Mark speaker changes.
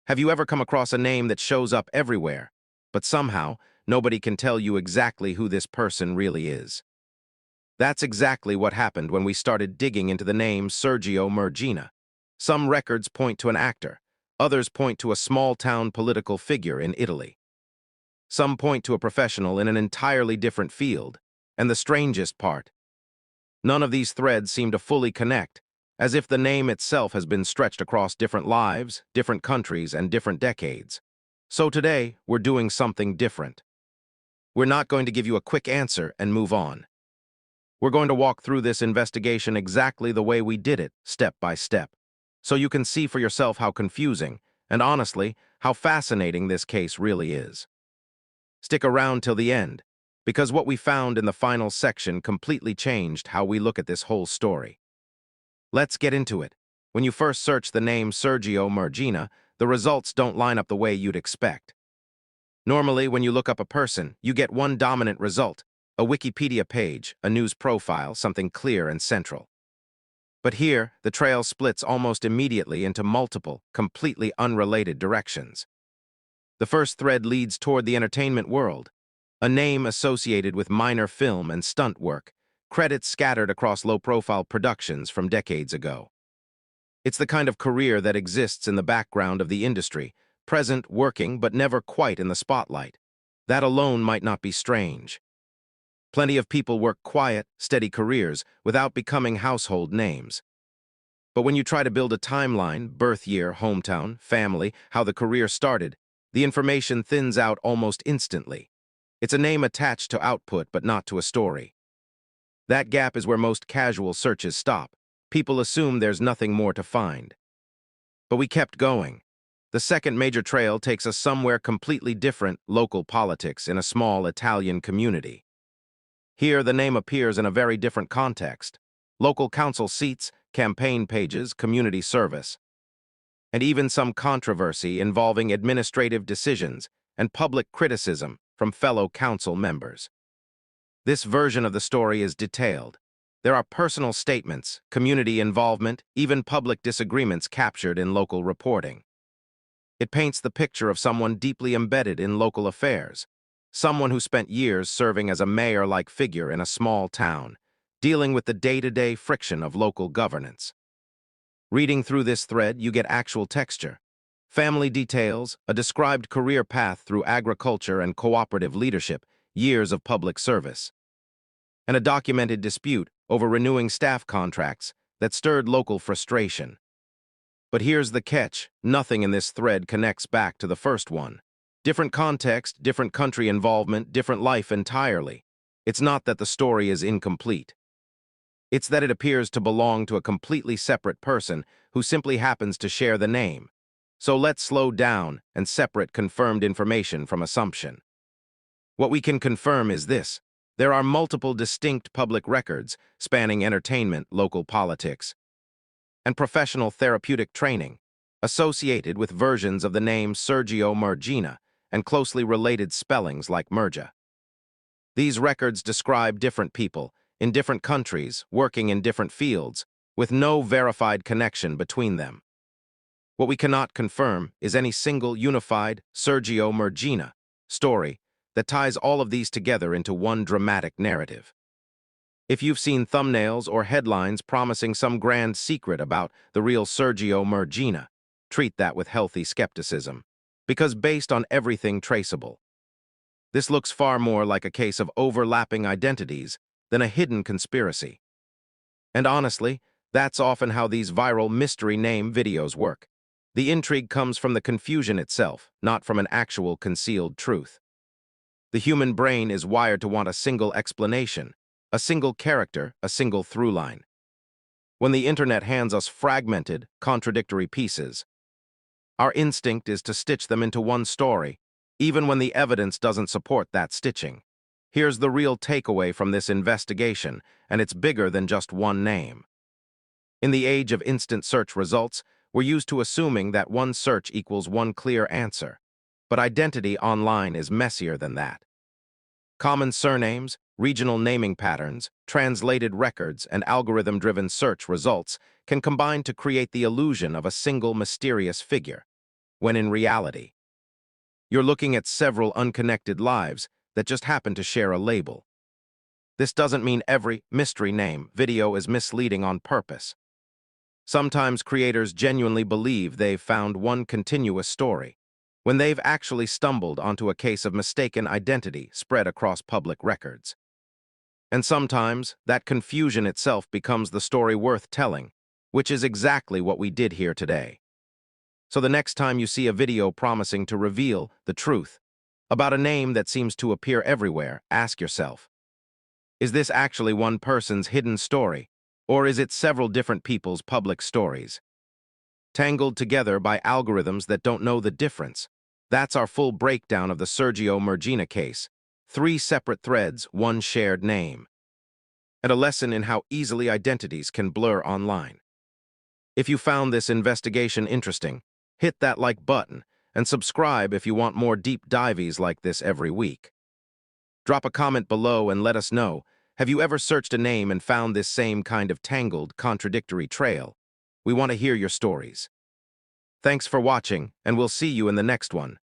Speaker 1: Have you ever come across a name that shows up everywhere, but somehow nobody can tell you exactly who this person really is? That's exactly what happened when we started digging into the name Sergio Murgina. Some records point to an actor, others point to a small-town political figure in Italy. Some point to a professional in an entirely different field, and the strangest part, none of these threads seem to fully connect, as if the name itself has been stretched across different lives, different countries, and different decades. So today, we're doing something different. We're not going to give you a quick answer and move on. We're going to walk through this investigation exactly the way we did it, step by step, so you can see for yourself how confusing, and honestly, how fascinating this case really is. Stick around till the end, because what we found in the final section completely changed how we look at this whole story. Let's get into it. When you first search the name Sergio Murgina, the results don't line up the way you'd expect. Normally, when you look up a person, you get one dominant result, a Wikipedia page, a news profile, something clear and central. But here, the trail splits almost immediately into multiple, completely unrelated directions. The first thread leads toward the entertainment world, a name associated with minor film and stunt work, credits scattered across low-profile productions from decades ago. It's the kind of career that exists in the background of the industry, present, working, but never quite in the spotlight. That alone might not be strange. Plenty of people work quiet, steady careers without becoming household names. But when you try to build a timeline, birth year, hometown, family, how the career started, the information thins out almost instantly. It's a name attached to output but not to a story. That gap is where most casual searches stop. People assume there's nothing more to find. But we kept going. The second major trail takes us somewhere completely different, local politics in a small Italian community. Here, the name appears in a very different context. Local council seats, campaign pages, community service, and even some controversy involving administrative decisions and public criticism from fellow council members. This version of the story is detailed. There are personal statements, community involvement, even public disagreements captured in local reporting. It paints the picture of someone deeply embedded in local affairs, someone who spent years serving as a mayor-like figure in a small town, dealing with the day-to-day friction of local governance. Reading through this thread, you get actual texture, family details, a described career path through agriculture and cooperative leadership, years of public service, and a documented dispute over renewing staff contracts that stirred local frustration. But here's the catch, nothing in this thread connects back to the first one. Different context, different country involvement, different life entirely. It's not that the story is incomplete. It's that it appears to belong to a completely separate person who simply happens to share the name. So let's slow down and separate confirmed information from assumption. What we can confirm is this: there are multiple distinct public records spanning entertainment, local politics, and professional therapeutic training associated with versions of the name Sergio Murgina and closely related spellings like Murgia. These records describe different people in different countries working in different fields with no verified connection between them. What we cannot confirm is any single unified Sergio Murgina story that ties all of these together into one dramatic narrative. If you've seen thumbnails or headlines promising some grand secret about the real Sergio Murgina, treat that with healthy skepticism, because based on everything traceable, this looks far more like a case of overlapping identities than a hidden conspiracy. And honestly, that's often how these viral mystery name videos work. The intrigue comes from the confusion itself, not from an actual concealed truth. The human brain is wired to want a single explanation, a single character, a single through line. When the internet hands us fragmented, contradictory pieces, our instinct is to stitch them into one story, even when the evidence doesn't support that stitching. Here's the real takeaway from this investigation, and it's bigger than just one name. In the age of instant search results, we're used to assuming that one search equals one clear answer. But identity online is messier than that. Common surnames, regional naming patterns, translated records, and algorithm-driven search results can combine to create the illusion of a single mysterious figure. when in reality, you're looking at several unconnected lives that just happen to share a label. This doesn't mean every mystery name video is misleading on purpose. Sometimes creators genuinely believe they've found one continuous story, when they've actually stumbled onto a case of mistaken identity spread across public records. And sometimes, that confusion itself becomes the story worth telling, which is exactly what we did here today. So the next time you see a video promising to reveal the truth about a name that seems to appear everywhere, ask yourself, is this actually one person's hidden story, or is it several different people's public stories, tangled together by algorithms that don't know the difference? That's our full breakdown of the Sergio Murgina case. 3 separate threads, one shared name, and a lesson in how easily identities can blur online. If you found this investigation interesting, hit that like button and subscribe if you want more deep dives like this every week. Drop a comment below and let us know, have you ever searched a name and found this same kind of tangled, contradictory trail? We want to hear your stories. Thanks for watching, and we'll see you in the next one.